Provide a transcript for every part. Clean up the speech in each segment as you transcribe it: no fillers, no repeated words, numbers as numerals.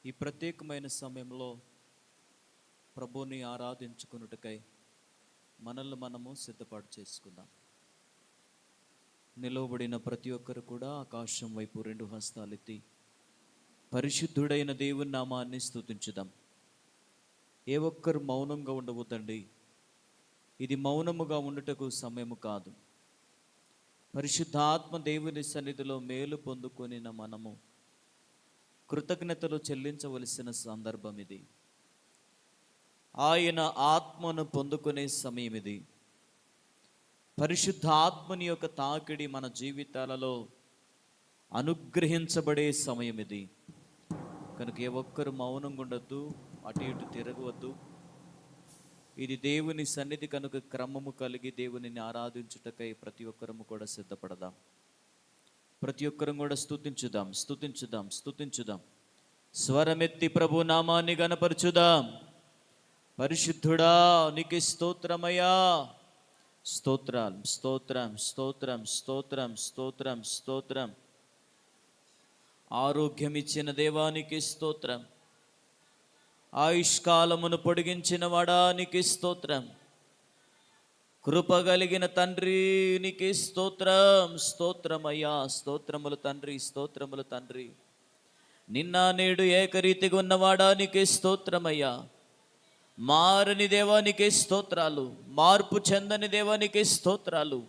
ఈ ప్రత్యేకమైన సమయంలో ప్రభువుని ఆరాధించుకొనుటకై మనల్ని మనము సిద్ధపాటు చేసుకుందాం. నిలవబడిన ప్రతి ఒక్కరు కూడా ఆకాశం వైపు రెండు హస్తాలెత్తి పరిశుద్ధుడైన దేవుని నామాన్ని స్తుతించుదాం. ఏ ఒక్కరు మౌనంగా ఉండవద్దండి. ఇది మౌనముగా ఉండుటకు సమయము కాదు. పరిశుద్ధాత్మ దేవుని సన్నిధిలో మేలు పొందుకొనిన మనము కృతజ్ఞతలు చెల్లించవలసిన సందర్భం ఇది. ఆయన ఆత్మను పొందుకునే సమయం ఇది. పరిశుద్ధ ఆత్మని యొక్క తాకిడి మన జీవితాలలో అనుగ్రహించబడే సమయం ఇది. కనుక ఏ ఒక్కరు మౌనంగా ఉండొద్దు, అటు ఇటు తిరగవద్దు. ఇది దేవుని సన్నిధి కనుక క్రమము కలిగి దేవునిని ఆరాధించుటకై ప్రతి ఒక్కరము కూడా సిద్ధపడదాం. ప్రతి ఒక్కరం కూడా స్తుతించుదాం. స్వరమెత్తి ప్రభు నామాన్ని గణపరచుదాం. పరిశుద్ధుడా నీకు స్తోత్రమయ్యా. స్తోత్రం. ఆరోగ్యం ఇచ్చిన దేవానికి స్తోత్రం. ఆయుష్కాలమును పొడిగించిన వాడానికి స్తోత్రం. కృప కలిగిన తండ్రి నీకే స్తోత్రమయ్యా. స్తోత్రములు తండ్రి. నిన్న నేడు ఏకరీతిగా ఉన్నవాడా నీకే స్తోత్రమయ్యా. మారని దేవానికే స్తోత్రాలు, మార్పు చెందని దేవానికే స్తోత్రాలు.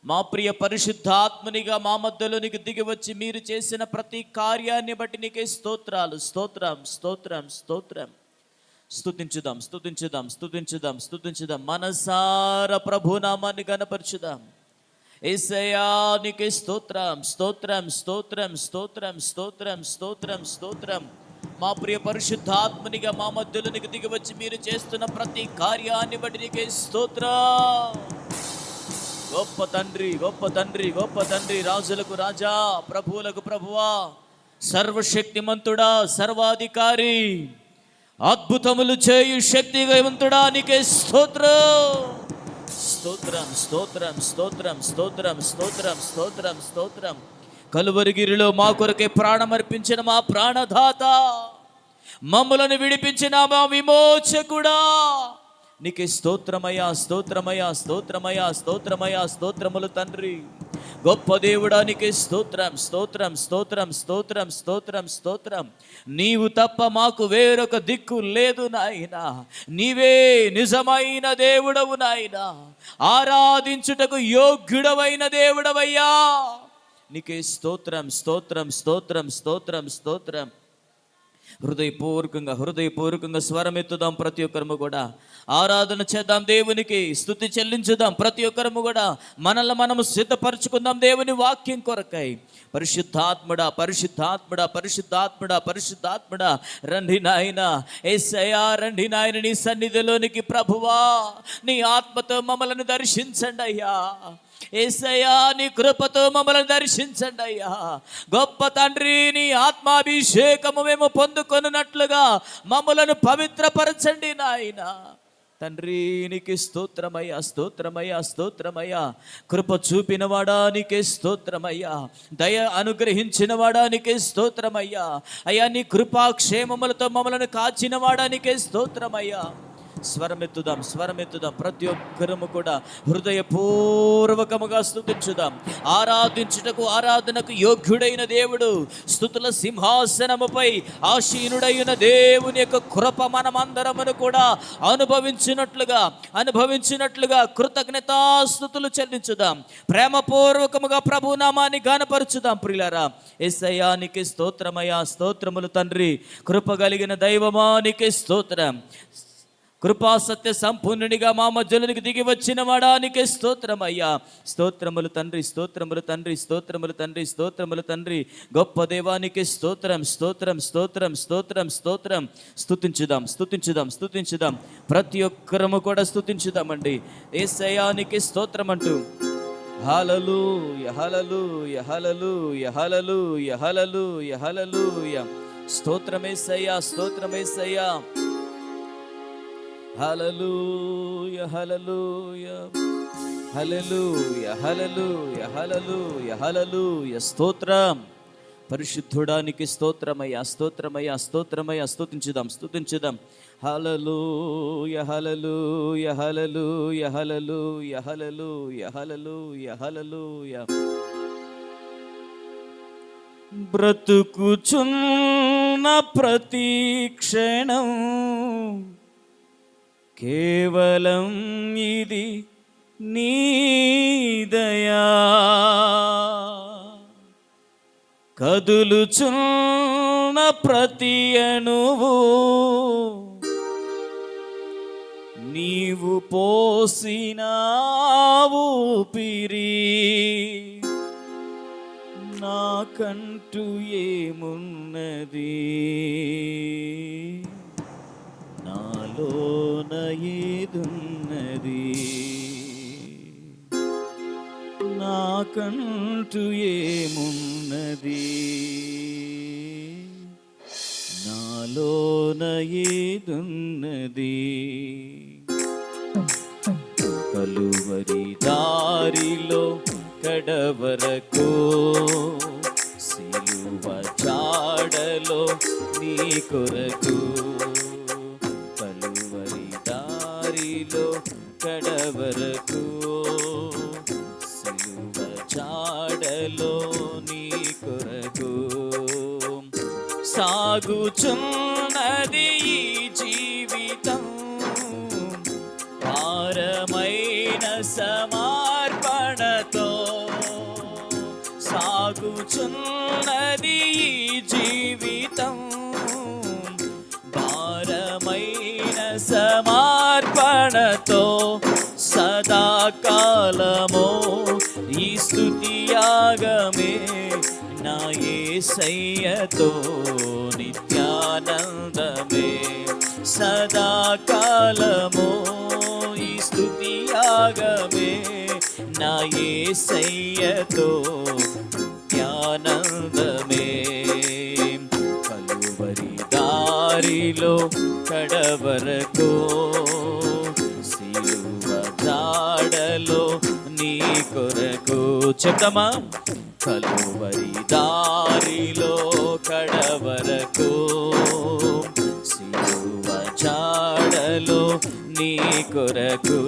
మా ప్రియ పరిశుద్ధాత్మనిగా మా మధ్యలోనికి దిగి వచ్చి మీరు చేసిన ప్రతి కార్యాన్ని బట్టి నీకే స్తోత్రాలు. స్తోత్రం. స్తుతించుదాం. మనసార ప్రభునామాన్ని గణపరచుదాం. యేసయ్యా నీకే స్తోత్రం. మా ప్రియ పరిశుద్ధాత్మనిగా మా మధ్యలోనికి దిగి వచ్చి మీరు చేస్తున్న ప్రతి కార్యాన్ని బట్టి నీకే స్తోత్రం. గొప్ప తండ్రి, రాజులకు రాజా, ప్రభువులకు ప్రభువా, సర్వశక్తిమంతుడా, సర్వాధికారి, అద్భుతములు చేయు శక్తివంతుడా నీకే స్తోత్రం. కలువరిగిరిలో మా కొరకే ప్రాణమర్పించిన మా ప్రాణదాత, మమ్ములను విడిపించిన మా విమోచకుడా నీకే స్తోత్రములు తండ్రి. గొప్ప దేవుడా నీకే స్తోత్రం. నీవు తప్ప మాకు వేరొక దిక్కు లేదు నాయనా. నీవే నిజమైన దేవుడవు నాయనా. ఆరాధించుటకు యోగ్యుడవైన దేవుడవయ్యా. నీకే స్తోత్రం. హృదయపూర్వకంగా స్వరమెత్తుదాం. ప్రతి ఒక్కరము కూడా ఆరాధన చేద్దాం, దేవునికి స్తుతి చెల్లించుదాం. ప్రతి ఒక్కరము కూడా మనల్ని మనము సిద్ధపరచుకుందాం దేవుని వాక్యం కొరకై. పరిశుద్ధాత్ముడా రండి నాయన. యేసయ్యా రండి నాయన నీ సన్నిధిలోనికి. ప్రభువా నీ ఆత్మతో మమ్మల్ని దర్శించండి అయ్యా. యేసయ్యా నీ కృపతో మమ్మల్ని దర్శించండి అయ్యా. గొప్ప తండ్రి నీ ఆత్మాభిషేకము మేము పొందుకొనున్నట్లుగా మమ్మలను పవిత్రపరచండి నాయన. తండ్రి నీకే స్తోత్రమయ్యా. కృప చూపిన వాడానికి స్తోత్రమయ్యా. దయ అనుగ్రహించిన వాడానికి స్తోత్రమయ్యా. అయ్యా నీ కృపాక్షేమములతో మమ్మలను కాచిన వాడానికి స్తోత్రమయ్యా. స్వరమెత్తుదాం. ప్రతి ఒక్కరము కూడా హృదయపూర్వకముగా స్తుతించుదాం. ఆరాధనకు యోగ్యుడైన దేవుడు, స్తుతుల సింహాసనముపై ఆసీనుడైన దేవుని యొక్క కృప మనమందరమును కూడా అనుభవించినట్లుగా కృతజ్ఞతాస్తుతులు చెల్లించుదాం. ప్రేమపూర్వకముగా ప్రభునామాన్ని గానపరచుదాం. ప్రియులారా, యేసయ్యా నీకే స్తోత్రములు తండ్రి. కృప కలిగిన దైవమానికి స్తోత్రం. కృపా సత్య సంపూర్ణునిగా మా మధ్యలోనికి దిగి వచ్చిన వాడానికి స్తోత్రమయ్యా. స్తోత్రములు తండ్రి. గొప్ప దేవానికి స్తోత్రం. స్తుతించుదాం. ప్రతి ఒక్కరము కూడా స్తుతించుదామండి. యేసయ్యానికి స్తోత్రం అంటూ హల్లెలూయా. స్తోత్రమేసయ్యా. హల్లెలూయా. స్తోత్రం. పరిశుద్ధుడానికి స్తోత్రమయ్యా, స్తోత్రమయ్యా, స్తోత్రమయ్యా. స్తుతించుదాం. హల్లెలూయ హల్లెలూయ హల్లెలూయ హల్లెలూయ హల్లెలూయ హల్లెలూయ హల్లెలూయ. బ్రతుకుచున్న ప్రతి క్షణం కేవలం ఇది నీ దయా, కదులుచున్న ప్రతి అణువు నీవు పోసిన ఊపిరి. నాకంటూ ఏమున్నది, నాలోన ఏదున్నది, నాకంటూ ఏమున్నది, నాలోన ఏదున్నది. కలువరి దారిలో కడవరకు సిలువ జాడలో నీ కొరకు. కలువరి దారిలో కడవరకు సిలువ జాడలో నీ కొరకు. సాగుచున్నది ఈ జీవితం భారమైన సమర్పణతో. సాగుచున్నది ఈ జీవితం భారమైన సమర్పణతో. సదాకాలమో ఈ స్తుతియాగమే నా యేసయ్యతో నిత్యానందమే. సదాకాలమో ఈ స్తుతియాగమే నా యేసయ్యతో నిత్యానందమే. కలువరి దారిలో కడవరకు సిలువ జాడలో నీ కొరకు. చెప్తామా? కలువరి దారిలో కడవరకు సిలువ జాడలో నీ కొరకు.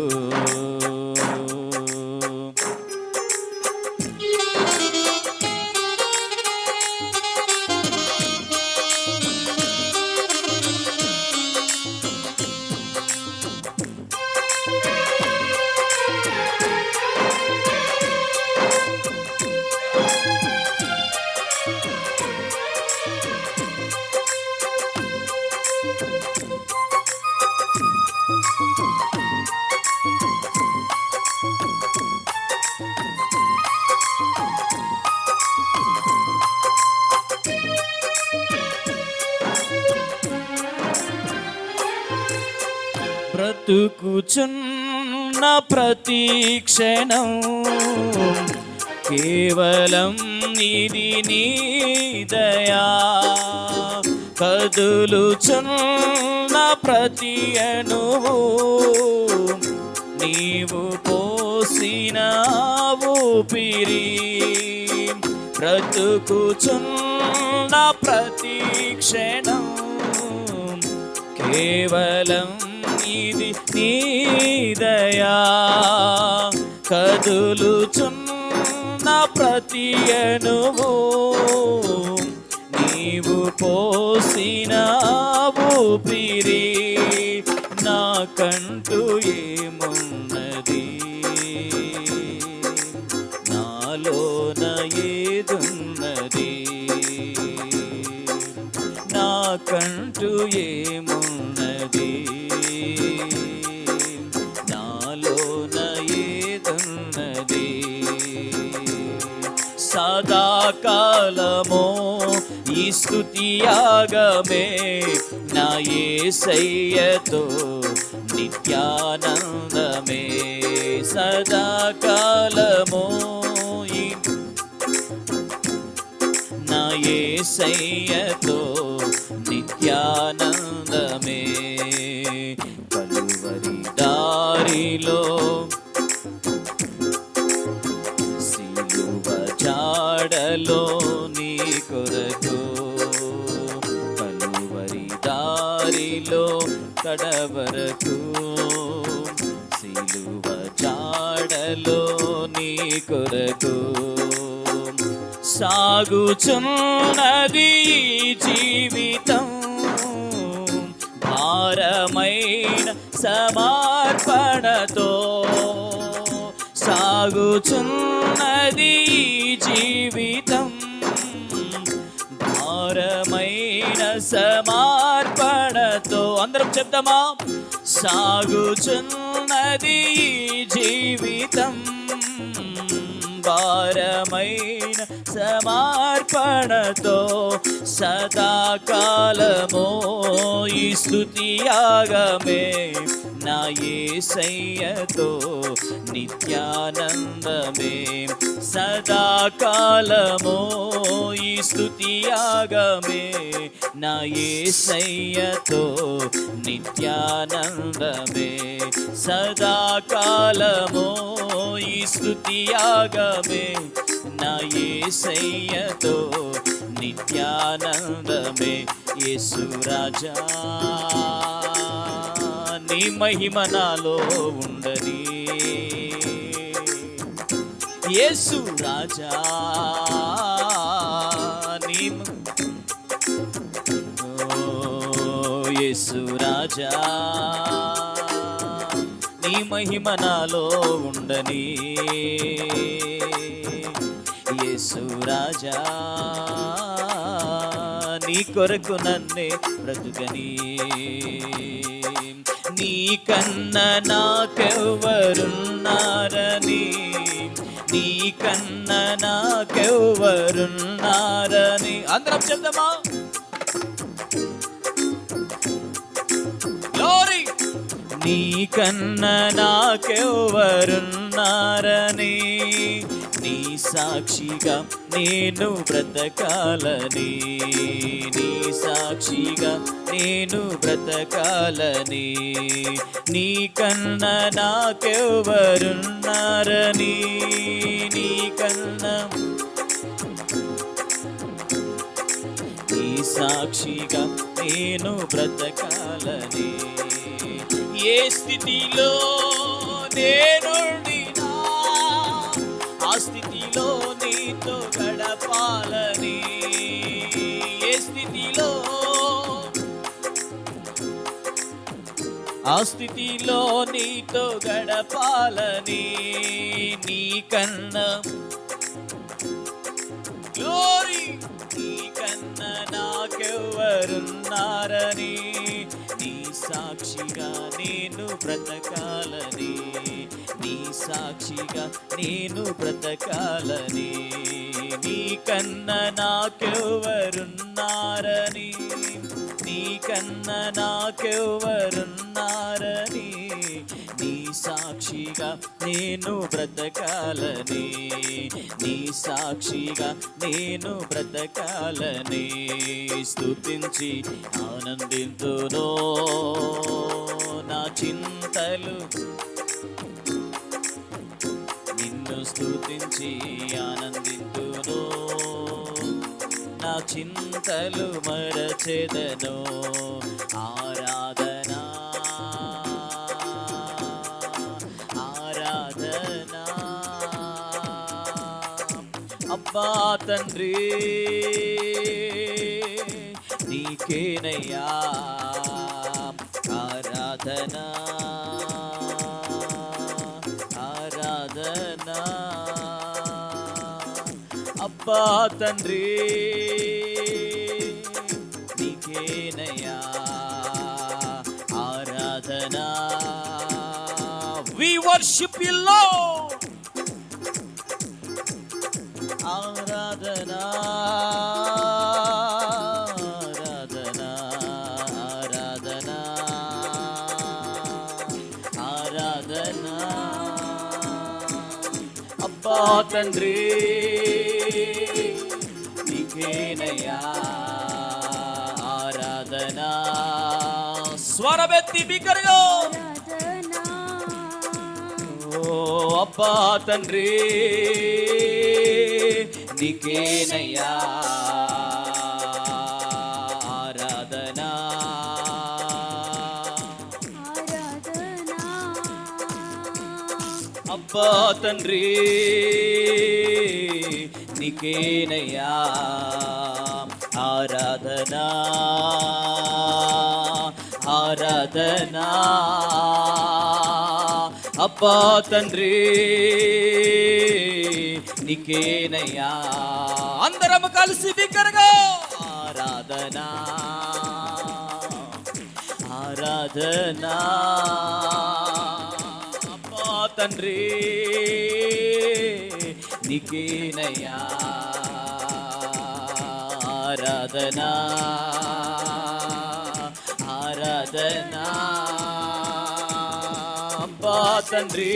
బ్రతుకుచున్న ప్రతి క్షణం కేవలం ఇది నీ దయా, కదులుచున్న ప్రతి అణువు నీవు పోసిన ఊపిరి. బ్రతుకుచున్న ప్రతి క్షణం కేవలం ఇది నీ దయా, కదులుచున్న ప్రతి అణువు నీవు పోసిన ఊపిరి. నాకంటూ ఏమున్నది, నాలోన ఏదున్నది, నాకంటూ ఏమున్నది, నాలోన ఏదున్నది. సదాకాలమో ఈ స్తుతియాగమే నా యేసయ్యతో నిత్యానందమే. సదాకాలమో నా యేసయ్యతో నిత్యానందమే. కలువరి దారిలో సిలువ జాడలో నీ కొరకు కడవరకు సిలువ జాడలో నీ కొరకు సాగుచున్నది జీవితం భారమైన సమర్పణతో సాగుచున్నది జీవితం భారమైన సమర్పణతో అందరం చెప్తామా సాగుచున్నది జీవితం భారమైన సమర్పణతో సదాకాలమో ఈ స్తుతియాగమే నా యేసయ్యతో నిత్యానందమే సదాకాలమో ఈ స్తుతియాగమే నా యేసయ్యతో నిత్యానందమే సదాకాలమో ఈ స్తుతియాగమే నా యేసయ్యతో నిత్యానందమే యేసు రాజా నీ మహిమ నాలో ఉండని యేసు రాజా నీ యేసు రాజా నీ మహిమ నాలో ఉండని యేసు రాజా నీ కొరకు నన్నే బ్రతుకని నీ కన్న నాకెవ్వరున్నారని నీ కన్న నాకెవ్వరున్నారని అందరం చెప్దామా గ్లోరీ నీ కన్న నాకెవ్వరున్నారని నీ సాక్షిగా నేను బ్రతకాలని నీ సాక్షిగా నేను బ్రతకాలని నీ కన్న నాకెవ్వరున్నారని నీ కన్న నీ సాక్షిగా నేను బ్రతకాలని ఏ స్థితిలో నేనుండినా ఆ స్థితిలో నీతో గడపాలని ఏ స్థితిలో ఆ స్థితిలో నీతో గడపాలని నీ కన్నా గ్లోరీ నీ కన్నా నాకెవ్వరున్నారని నీ సాక్షిగా నేను బ్రతకాలని నీ సాక్షిగా నేను బ్రతకాలని నీ కన్నా నాకెవ్వరున్నారని నీ కన్నా నాకెవ్వరున్నారని నీ సాక్షిగా నేను బ్రతకాలని నీ సాక్షిగా నేను బ్రతకాలని స్తుతించి ఆనందింతునో నా చింతలు నిన్ను స్తుతించి ఆనందింతునో నా చింతలు మరచెదను ఆరాధనా ఆరాధనా అబ్బా తండ్రి నీకేనయ్యా ఆరాధనా ఆరాధనా అబ్బా తండ్రి నీకేనయ్యా ఆరాధనా we worship you Lord ఆరాధనా ఆరాధనా ఆరాధనా ఆరాధనా అబ్బా తండ్రి నీకేనయ్యా ఆరాధనా స్వరమెత్తి బిగ్గరగా ఓ అబ్బా తండ్రి నీకేనయ్యా ఆరాధనా అబ్బా తండ్రి నీకేనయ్యా ఆరాధనా ఆరాధనా అబ్బా తండ్రి నీకేనయ్యా అందరం కలిసి బిగ్గరగా ఆరాధనా ఆరాధనా అబ్బా తండ్రి నీకేనయ్యా ఆరాధనా ఆరాధనా అబ్బా తండ్రి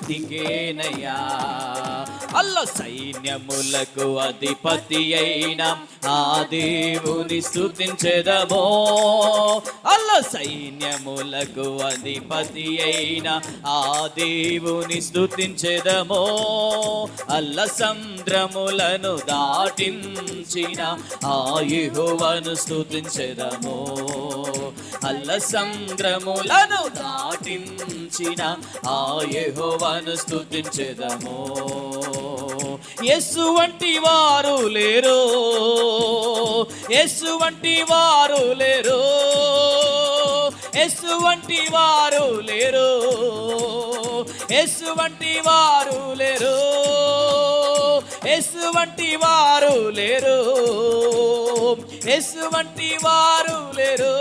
నీకేనయ్యా అల్ల సైన్యములకు అధిపతి అయిన ఆ దేవుని స్తుతించెదమో అల్ల సైన్యములకు అధిపతి అయిన ఆ దేవుని స్తుతించెదమో అల్ల సంద్రములను దాటించిన ఆ యెహోవాను స్తుతించెదమో అల్ల సంద్రములను దాటించిన ఆ యెహోవాను స్తుతించెదమో యేసు వంటి వారు లేరు యేసు వంటి వారు లేరు యేసు వంటి వారు లేరు యేసు వంటి వారు లేరు యేసు వంటి వారు లేరు యేసు వంటి వారు లేరు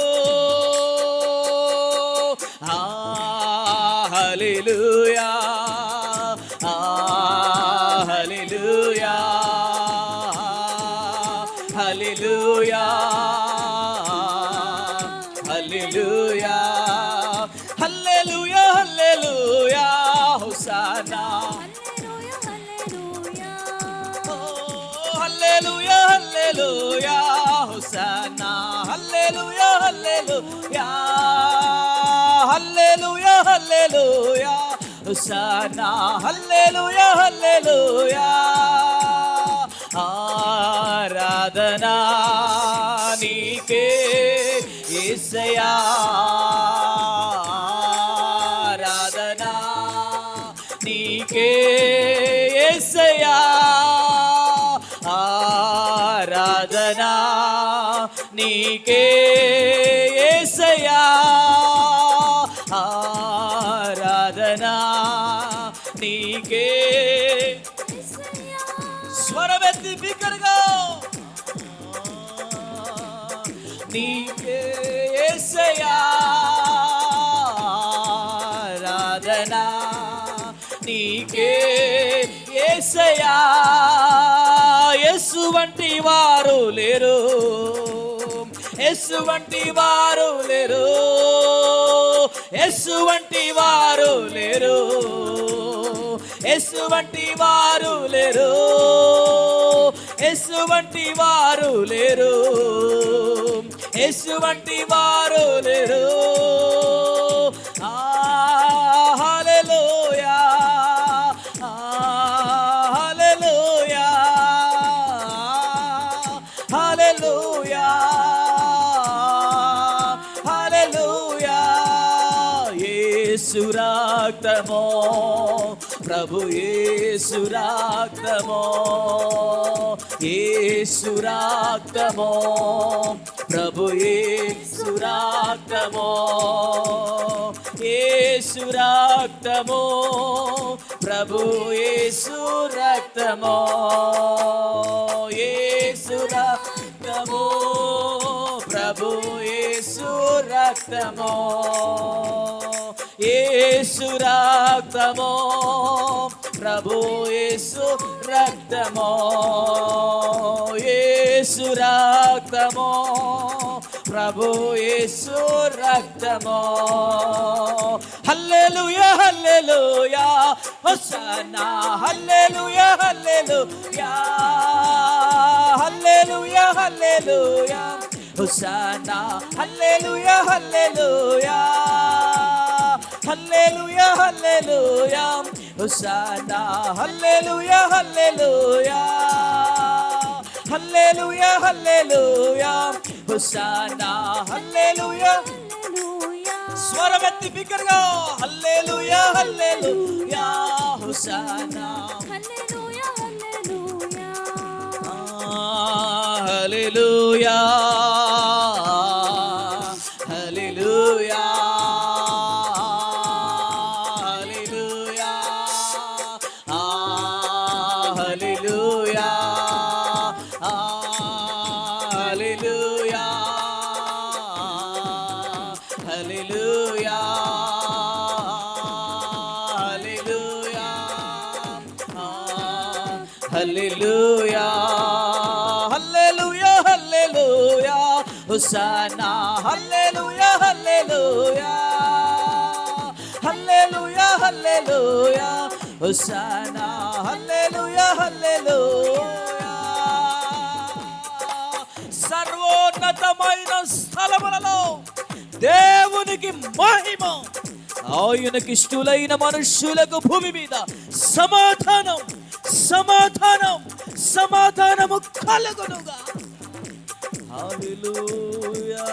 హల్లెలూయా హల్లెలూయా హల్లెలూయా హల్లెలూయా హల్లెలూయా హల్లెలూయా హోసానా హల్లెలూయా హల్లెలూయా హోసానా హల్లెలూయా హల్లెలూయా హల్లెలూయా హల్లెలూయా హోసానా హల్లెలూయా హల్లెలూయా ఆరాధనా నీకే యేసయ్యా ఆరాధనా నీకే యేసయ్యా ఆరాధనా నీకే యేసయ్యా ఆరాధనా నీకే స్వరమెత్తి బిగ్గరగా నీకే యేసయ్యా ఆరాధనా నీకే యేసయ్యా యేసు వంటి వారు లేరు యేసు వంటి వారు లేరు యేసు వంటి వారు లేరు యేసు వంటి వారు లేరు యేసు వంటి వారు లేరు యేసు వంటి వారు లేరు హల్లెలూయా హల్లెలూయా హల్లెలూయా హల్లెలూయా యేసు రక్తమో ప్రభు యేసు రక్తమో యేసు రక్తమో ప్రభు యేసు రక్తమో యేసు రక్తమో ప్రభు యేసు రక్తమో యేసు రక్తమో ప్రభు యేసు రక్తమో యేసు రక్తమో ప్రభు యేసు రక్తమో యేసు రక్తమో ప్రభు యేసు రక్తమో హల్లెలూయా హల్లెలూయా హోసన్నా హల్లెలూయా హల్లెలూయా హల్లెలూయా హల్లెలూయా హోసన్నా హల్లెలూయా హల్లెలూయా హల్లెలూయా హల్లెలూయా హోసన్నా హల్లెలూయా హల్లెలూయా హల్లెలూయా హల్లెలూయా హోసన్నా హల్లెలూయా స్వరమెత్తి బిగ్గరగా హల్లెలూయా హల్లెలూయా హోసన్నా హల్లెలూయా హల్లెలూయా హల్లెలూయా హల్లెలూయా హల్లెలూయా హల్లెలూయా హల్లెలూయా హల్లెలూయా హల్లెలూయా హల్లెలూయా హోసన్నా హల్లెలూయా హల్లెలూయా హల్లెలూయా హల్లెలూయా హోసన్నా హల్లెలూయా హల్లెలూయా సర్వోన్నతమైన స్థలములలో దేవునికి మహిమ, ఆయనకి ఇష్టలైన మనుష్యులకు భూమి మీద సమాధానం సమాధానం సమాధానము కలుగునుగా. హల్లెలూయా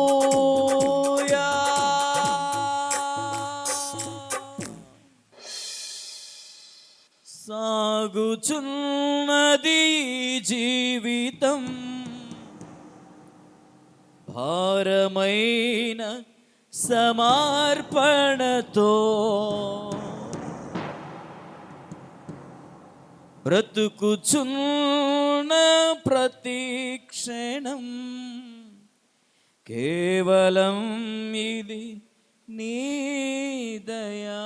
హల్లెలూయా. సాగుచున్నది జీవితం భారమైన సమర్పణతో, బ్రతుకుచున్న ప్రతి క్షణం కేవలం ఇది నీ దయా.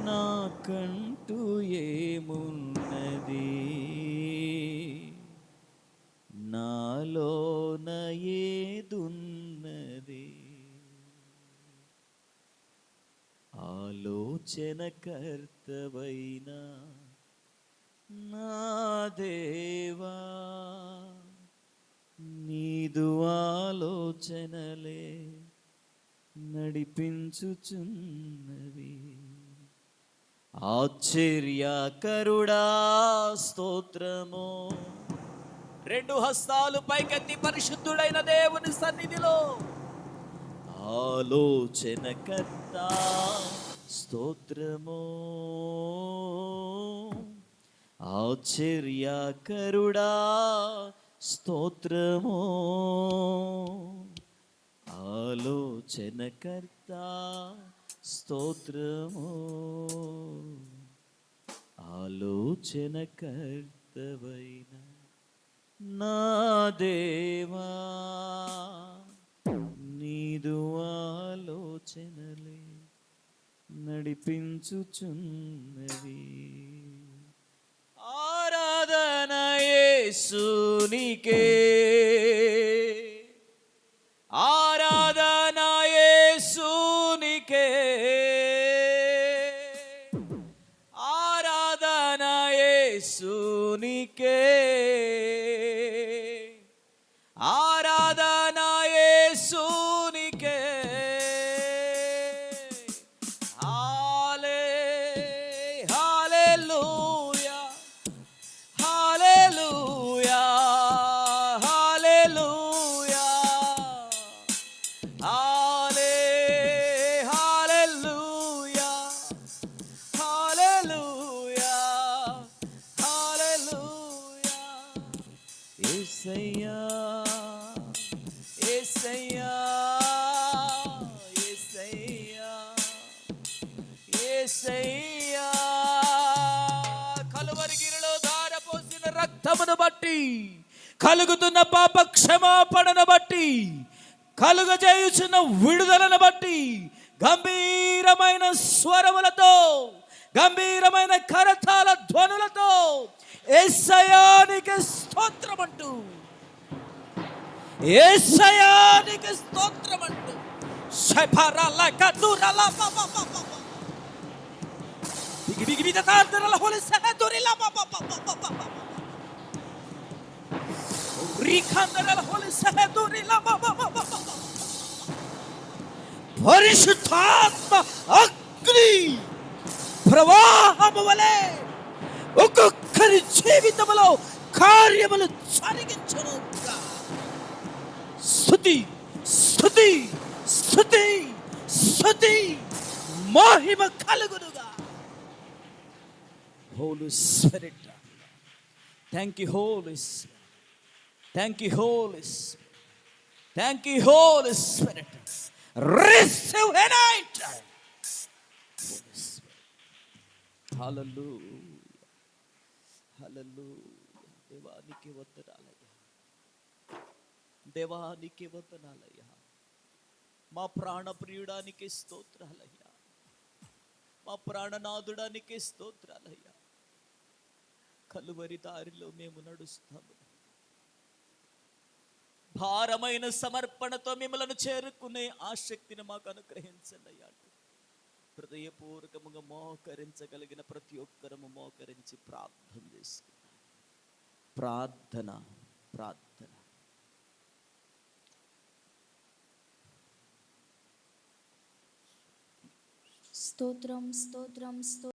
నాకంటూ ఏమున్నది, నాలోన ఏదున్నది, ఆలోచనకర్తవైన నా దేవా, నీదు ఆలోచనలే నడిపించుచున్నవి. ఆశ్చర్యకరుడా స్తోత్రము. రెండు హస్తాలు పైకెత్తి పరిశుద్ధుడైన దేవుని సన్నిధిలో ఆలోచనకర్త స్తోత్రము. ఆశ్చర్యకరుడా స్తోత్రము. ఆలోచనకర్త స్తోత్రము. ఆలోచనకర్తవైన నా దేవా, నీదు ఆలోచనలే నడిపించుచున్నవి. ఆరాధన యేసునికే, ఆరాధన యేసునికే, ఆరాధన యేసునికే, ఆరాధన యేసునికే. హల్లెలూయా హల్లెలూయా హల్లెలూయా హల్లెలూయా హల్లెలూయా హల్లెలూయా. యేసయ్యా యేసయ్యా యేసయ్యా యేసయ్యా. కలువరిగిరిలో ధారపోసిన రక్తమును బట్టి, కలుగుతున్న పాప క్షమాపణను బట్టి, కలుగజేయుచున్న విడుదలను బట్టి గంభీరమైన స్వరములతో, గంభీరమైన కరతాళ ధ్వనులతో యేసయ్యానికి స్తోత్రమంటూ, యేసయ్యానికి స్తోత్రమంటూ శపరల కదురల పాప బిగి బిగి బిద తార్దరల హోలి సహదురిల పాప రిఖందరల హోలి సహదురిల పాప. పరిశుద్ధాత్మ అగ్ని ప్రవాహము వలె ఒక్కొక్క అందరి జీవితంలో కార్యములు జరిగించునుగా. స్తుతి స్తుతి స్తుతి స్తుతి మహిమ కలుగునుగా. Holy Spirit. Thank you, Holy Spirit. Thank you, Holy Spirit. Thank you, Holy Spirit. Receive tonight. Holy Spirit. Hallelujah. Hallelujah. దేవానికి వందనాలయ్యా. దేవానికి వందనాలయ్యా. మా ప్రాణప్రియుడానికి స్తోత్రాలయ్యా. మా ప్రాణనాథుడానికి స్తోత్రాలయ్యా. కలువరి దారిలో మేము నడుస్తాము. భారమైన సమర్పణతో మిమ్మల్ని చేరుకునే ఆసక్తిని మాకు అనుగ్రహించండి అయ్యా. హృదయపూర్వకముగా మోకరించగలిగిన ప్రతి ఒక్కరము మోకరించి ప్రార్థన చేసుకుంటాం. ప్రార్థన ప్రార్థన. స్తోత్రం స్తోత్రం స్తోత్రం.